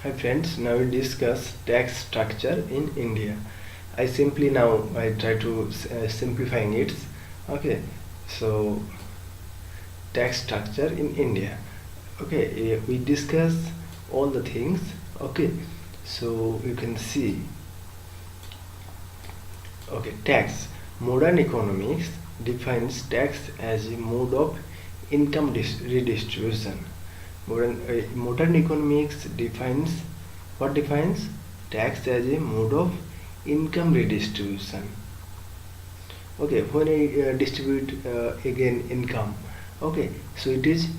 Hi friends, now we discuss tax structure in India. I try to simplifying it. Okay, so tax structure in India. Okay, we discuss all the things. Okay, so you can see. Okay, tax. Modern economics defines tax as a mode of income redistribution. Modern economics defines tax as a mode of income redistribution. Okay, when I distribute again income, okay, so it is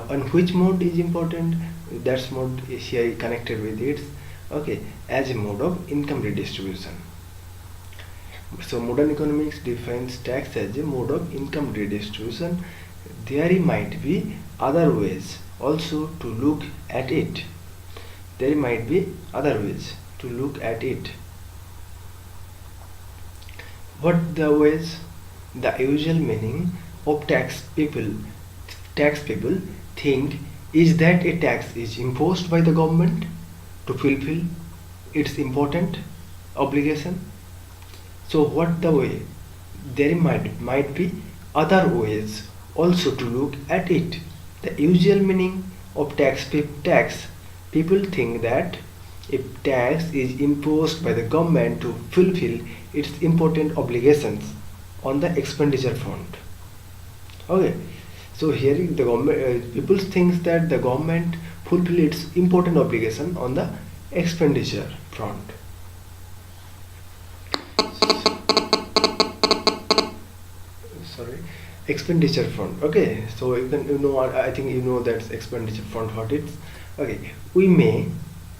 on which mode is important. That's mode is here connected with it. Okay, as a mode of income redistribution. So modern economics defines tax as a mode of income redistribution. There might be other ways also to look at it. There might be other ways to look at it. What the ways? The usual meaning of tax people think is that a tax is imposed by the government to fulfill its important obligation. So what the way? There might be other ways also to look at it. The usual meaning of tax people think that a tax is imposed by the government to fulfill its important obligations on the expenditure front. Okay, so here the government people thinks that the government fulfill its important obligation on the expenditure front. Sorry, expenditure front. Okay, so I think you know that expenditure front what it's. Okay, we may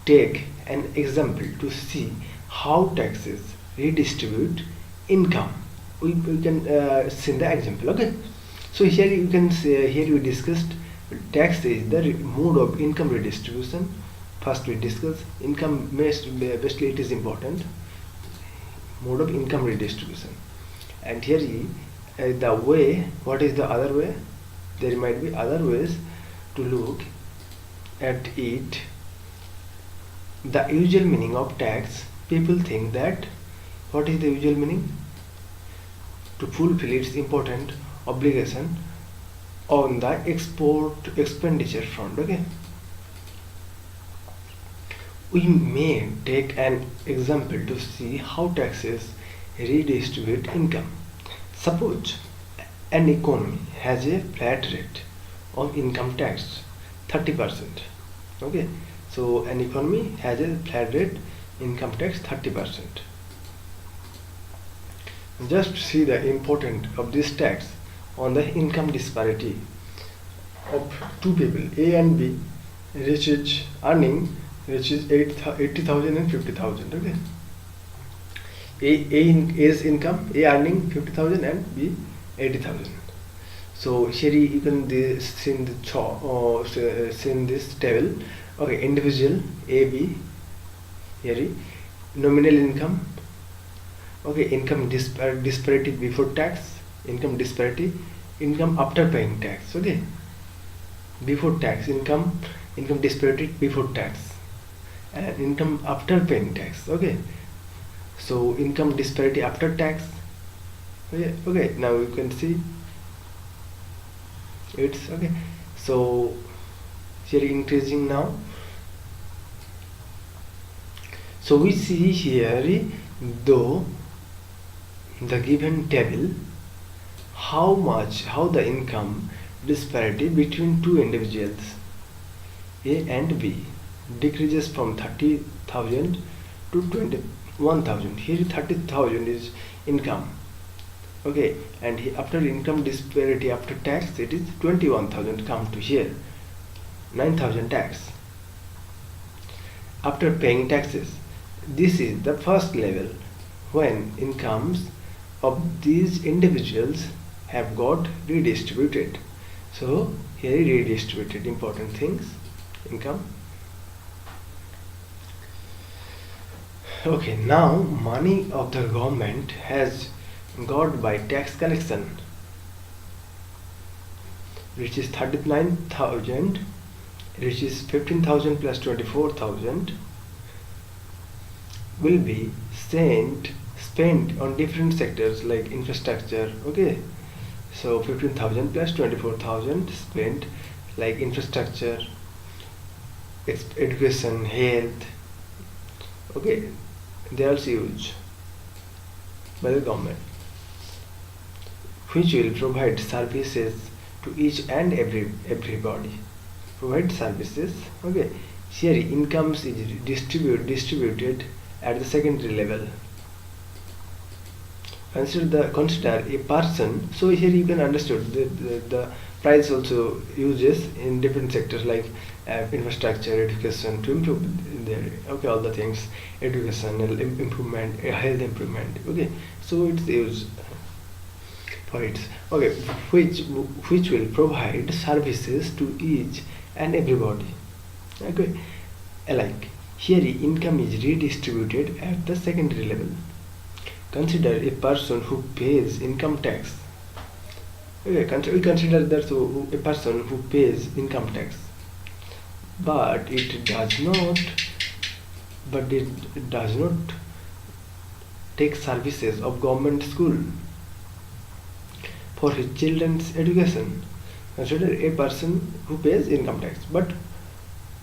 take an example to see how taxes redistribute income. We can see the example. Okay, so here you can see, here we discussed tax is the mode of income redistribution. First we discuss income basically it is important mode of income redistribution, and here the way, what is the other way? There might be other ways to look at it. The usual meaning of tax, people think that, what is the usual meaning? To fulfill its important obligation on the expenditure front. Okay, we may take an example to see how taxes redistribute income. Suppose an economy has a flat rate of income tax 30%. Okay, so an economy has a flat rate income tax 30%. Just see the importance of this tax on the income disparity of two people, A and B, which is 80,000 and 50,000. Okay, A's income, A earning 50,000 and B 80,000. So here you can see in this table. Okay, individual A, B, here nominal income. Okay, income disparity before tax, income disparity, income after paying tax. Okay, before tax income disparity before tax, and income after paying tax. Okay, so income disparity after tax. Okay, now you can see it's okay. So here increasing now. So we see here though the given table how the income disparity between two individuals A and B decreases from 30,000 to 21,000. Here 30,000 is income. Okay, and after income disparity after tax it is 21,000 come to here, 9,000 tax. After paying taxes, this is the first level when incomes of these individuals have got redistributed. So here redistributed important things, income. Okay, now money of the government has got by tax collection, which is 39,000 which is 15,000 plus 24,000, will be spent on different sectors like infrastructure. Okay, so 15,000 plus 24,000 spent like infrastructure, education, health. Okay, they are also used by the government, which will provide services to each and everybody. Provide services. Okay, here incomes is distributed at the secondary level. Consider a person. So here you can understood the price also uses in different sectors like infrastructure, education to improve their, okay, all the things, educational improvement, health improvement. Okay, so it's used for it. Okay, which will provide services to each and everybody. Okay, like here income is redistributed at the secondary level. Consider a person who pays income tax. Okay, we consider that a person who pays income tax, but it does not take services of government school for his children's education. Consider a person who pays income tax but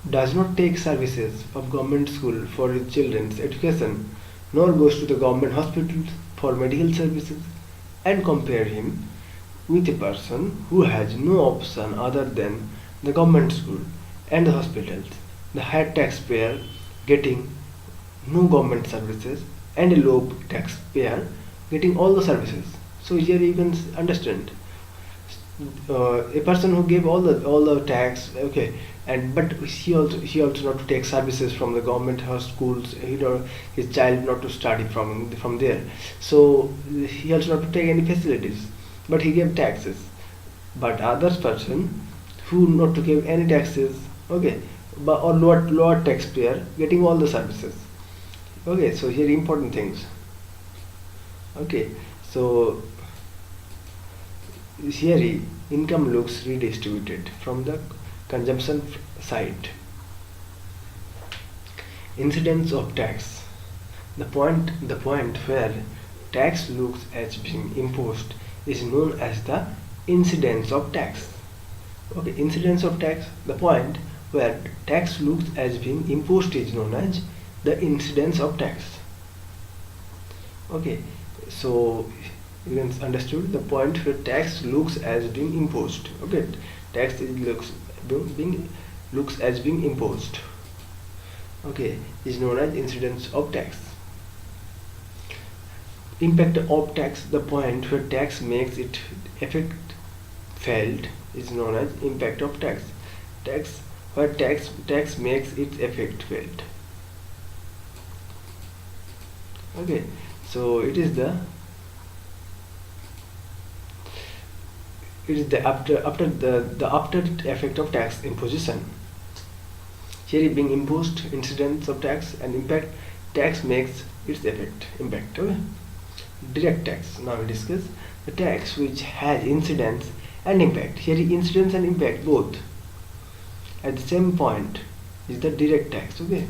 does not take services of government school for his children's education, nor goes to the government hospitals for medical services, and compare him with a person who has no option other than the government school and the hospitals, the high taxpayer getting no government services and a low taxpayer getting all the services. So here you can understand a person who gave all the tax, okay, and but he also not to take services from the government schools, his child not to study from there, so he also not to take any facilities, but he gave taxes. But other person who not to give any taxes, okay, but or lower taxpayer getting all the services. Okay, so here important things. Okay, so here income looks redistributed from the consumption side. Incidence of tax. The point where tax looks as being imposed is known as the incidence of tax. Okay, incidence of tax. The point where tax looks as being imposed is known as the incidence of tax. Okay, so you can understood the point where tax looks as being imposed. Okay, tax looks as being imposed. Okay, is known as incidence of tax. Impact of tax. The point where tax makes its effect felt is known as impact of tax. Where tax makes its effect felt. Okay, so it is the after effect of tax imposition. Here being imposed, incidence of tax, and impact. Tax makes its effect, impact. Okay? Direct tax. Now we discuss the tax which has incidence and impact. Here incidence and impact both at the same point is the direct tax. Okay,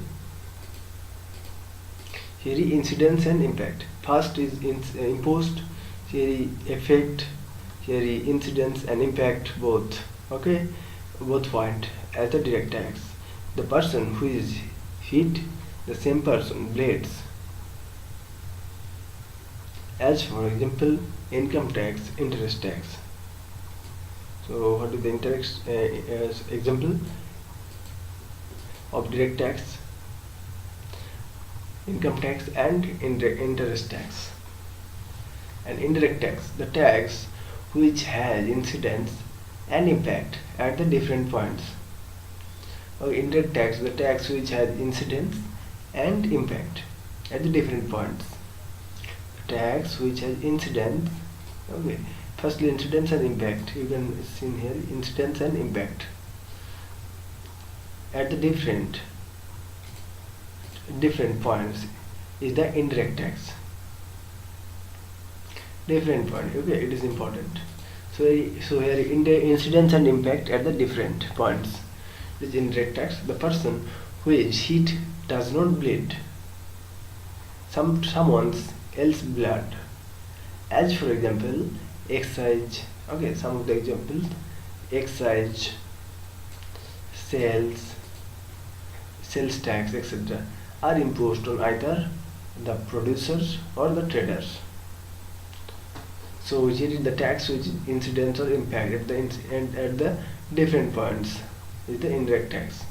here incidence and impact. First is imposed, here effect, here incidence and impact both. Okay, both point as the direct tax. The person who is hit, the same person blades. As for example, income tax, interest tax. So what is the interest example of direct tax? Income tax and interest tax. And indirect tax, the tax which has incidence and impact at the different points. Or indirect tax, the tax which has incidence and impact at the different points. The tax which has incidence. Okay, firstly incidence and impact. You can see here incidence and impact at the different points is the indirect tax. Different point. Okay, it is important. So here in the incidence and impact at the different points. This indirect tax, the person who is hit does not bleed someone else's blood. As for example, excise. Okay, some of the examples: excise, sales tax, etc., are imposed on either the producers or the traders. So here is the tax which is incidence or impact at the different points is the indirect tax.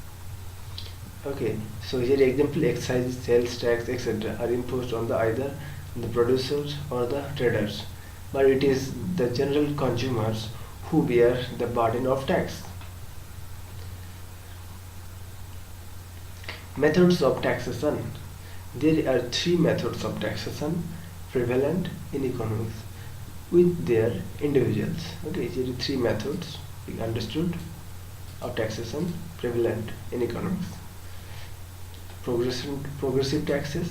Okay, so here example: excise, sales tax, etc., are imposed on either the producers or the traders, but it is the general consumers who bear the burden of tax. Methods of taxation. There are three methods of taxation prevalent in economics with their individuals. Okay, there are three methods we understood of taxation prevalent in economics. Progressive taxes,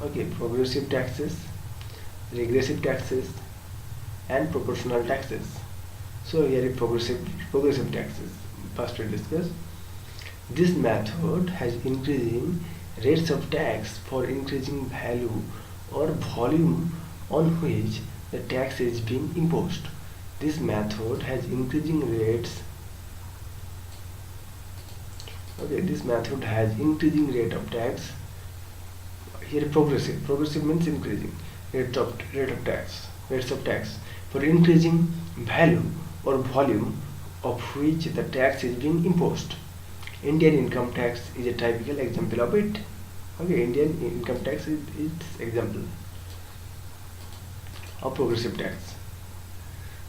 okay, progressive taxes, regressive taxes, and proportional taxes. So here is progressive taxes. First we discuss. This method has increasing rates of tax for increasing value or volume on which the tax is being imposed. This method has increasing rates. Okay, this method has increasing rate of tax. Here progressive. Progressive means increasing rates of tax for increasing value or volume of which the tax is being imposed. Indian income tax is a typical example of it. Okay, Indian income tax is example of progressive tax.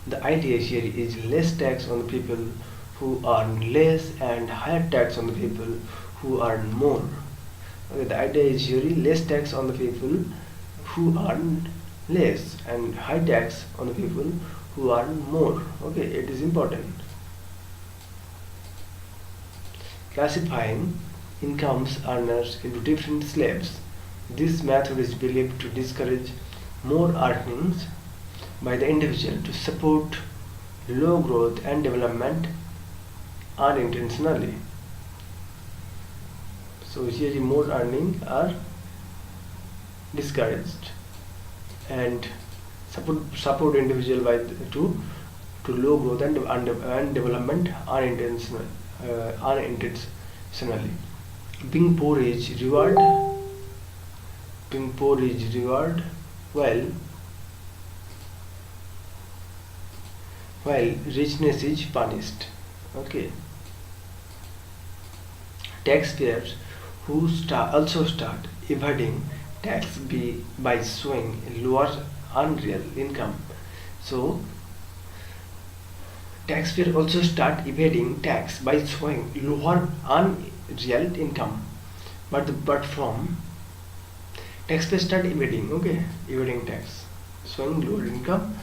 The idea here is less tax on the people who earn less and higher tax on the people who earn more. Okay, the idea is here less tax on the people who earn less and high tax on the people who earn more. Okay, it is important. Classifying incomes earners into different slabs. This method is believed to discourage more earnings by the individual to support low growth and development unintentionally. So here more earning are discouraged and support individual by to low growth and development unintentionally. Being poor is reward. While richness is punished. Okay. Taxpayers who also start evading tax by showing lower unreal income. So taxpayers also start evading tax by showing lower unreal income. But from taxpayers start evading tax, showing lower income,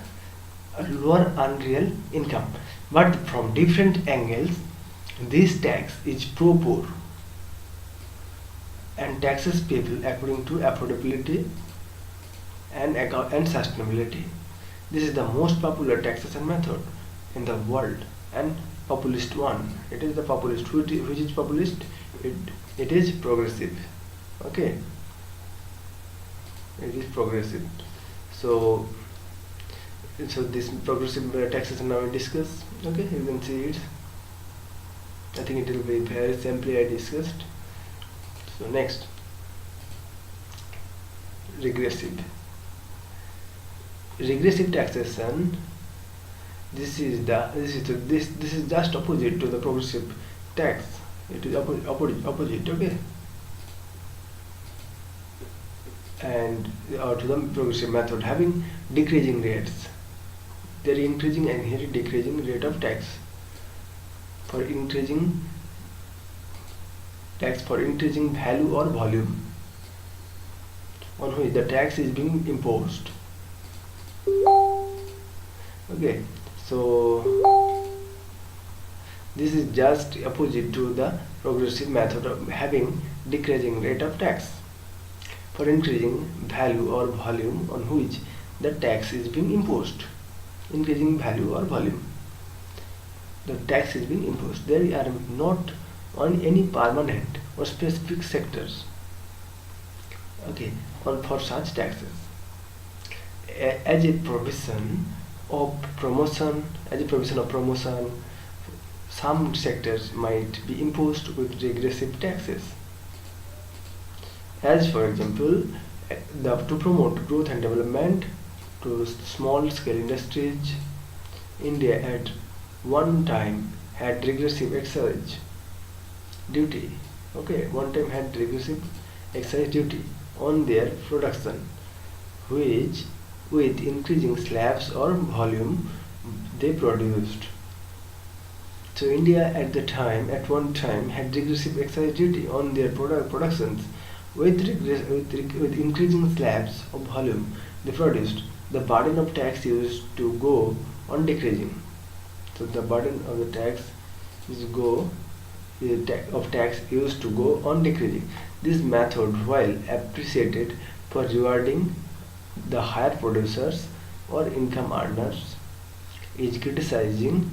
lower unreal income. But from different angles, this tax is pro-poor and taxes people according to affordability and sustainability. This is the most popular taxation method in the world and populist one. It is the populist. Which is populist? It is progressive. Okay, it is progressive. So this progressive taxation now we discuss. Okay, you can see it. I think it will be very simply I discussed. So next, regressive taxation. This is just opposite to the progressive tax. It is opposite. Okay, and to the progressive method having decreasing rates. They are increasing and here decreasing rate of tax for increasing value or volume on which the tax is being imposed. Okay, so this is just opposite to the progressive method of having decreasing rate of tax for increasing value or volume on which the tax is being imposed. increasing value or volume. The tax is being imposed. There are not on any permanent or specific sectors, okay, on for such taxes. As a provision of promotion, some sectors might be imposed with regressive taxes. As for example, to promote growth and development to small scale industries, India at one time had regressive excise duty. Okay, one time had regressive excise duty on their production, which with increasing slabs or volume they produced. So India at one time had regressive excise duty on their productions with increasing slabs of volume they produced. The burden of tax used to go on decreasing. So the burden of the tax used to go on decreasing. This method, while appreciated for rewarding the higher producers or income earners, is criticizing.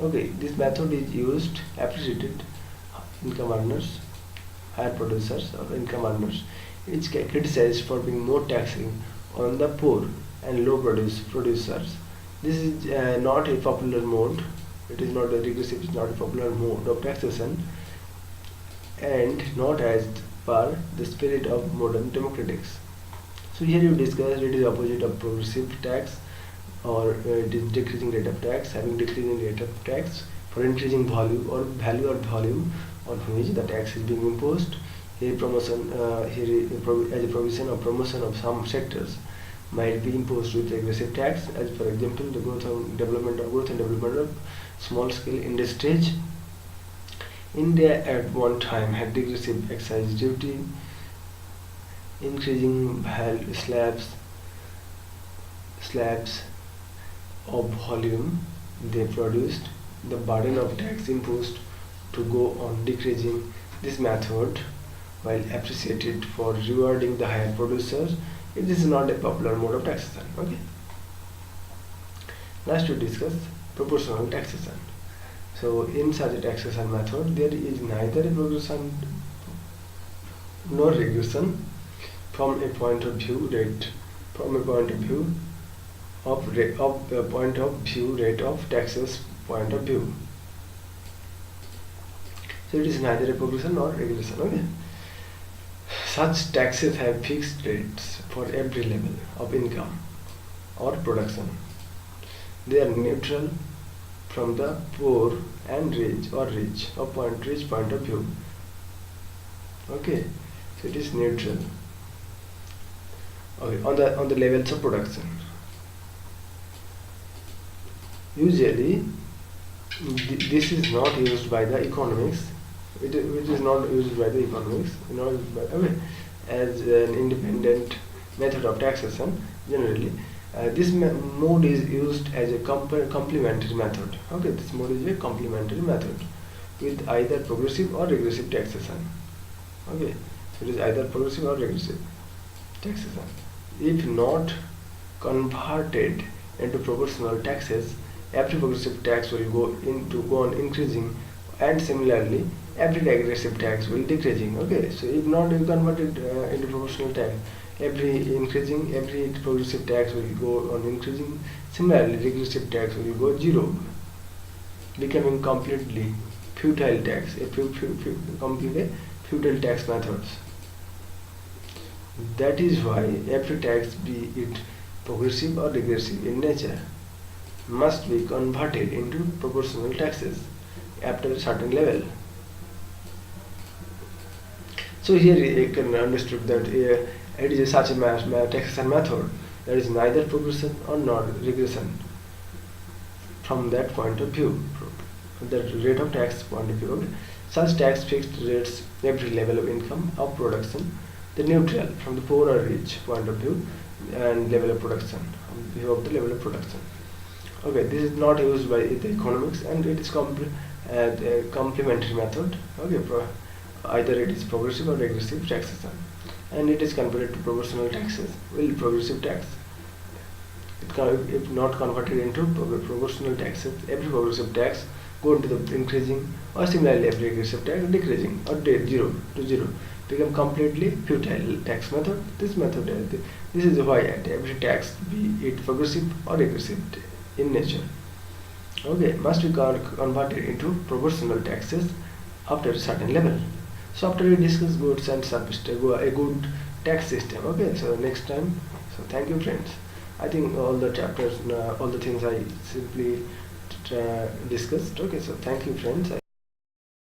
Okay, this method is appreciated income earners, higher producers or income earners. It's criticized for being more taxing on the poor and low producers. This is not a popular mode. It is not a regressive. It's not a popular mode of taxation, and not as per the spirit of modern democratics. So here you discussed it is opposite of progressive tax, or it is decreasing rate of tax, having decreasing rate of tax for increasing value or volume on which the tax is being imposed. Here promotion, as a provision of promotion of some sectors might be imposed with regressive tax, as for example the growth and development of small scale industries. India at one time had regressive excise duty, increasing slabs of volume they produced. The burden of tax imposed to go on decreasing. This method, while appreciated for rewarding the higher producers, it is not a popular mode of taxation. Okay. Last to discuss proportional taxation. So in such a taxation method, there is neither a progression nor regression from a point of view rate of taxes point of view. So it is neither a progression nor regression. Okay. Such taxes have fixed rates for every level of income or production. They are neutral from the poor and rich point of view. Okay, so it is neutral. Okay, on the levels of production. Usually, this is not used by the economics. It is not used by the economics, as an independent method of taxation. Generally, this mode is used as a complementary method. Okay, this mode is a complementary method with either progressive or regressive taxation. Okay, so it is either progressive or regressive taxation. If not converted into proportional taxes, every progressive tax will go on increasing, and similarly every regressive tax will decreasing. Okay, so if not converted into proportional tax, every progressive tax will go on increasing. Similarly, regressive tax will go zero, becoming completely futile tax, completely futile tax methods. That is why every tax, be it progressive or regressive in nature, must be converted into proportional taxes after a certain level. So here you can understand that it is such a taxation method that is neither progression or nor regression from that point of view, that rate of tax point of view. Okay. Such tax fixed rates every level of income of production, the neutral from the poor or rich point of view, and level of production, view of the level of production. Okay, this is not used by the economics, and it is a complementary method. Okay, either it is progressive or regressive taxation, and it is compared to proportional taxes, progressive tax. If not converted into proportional taxes, every progressive tax go into the increasing, or similarly every regressive tax decreasing, or zero to zero, become completely futile tax method. This method, this is why every tax, be it progressive or regressive in nature, okay, must be converted into proportional taxes after a certain level. So after we discuss goods and service, a good tax system. Okay, so next time. So thank you, friends. I think all the chapters, all the things I simply discussed. Okay, so thank you, friends.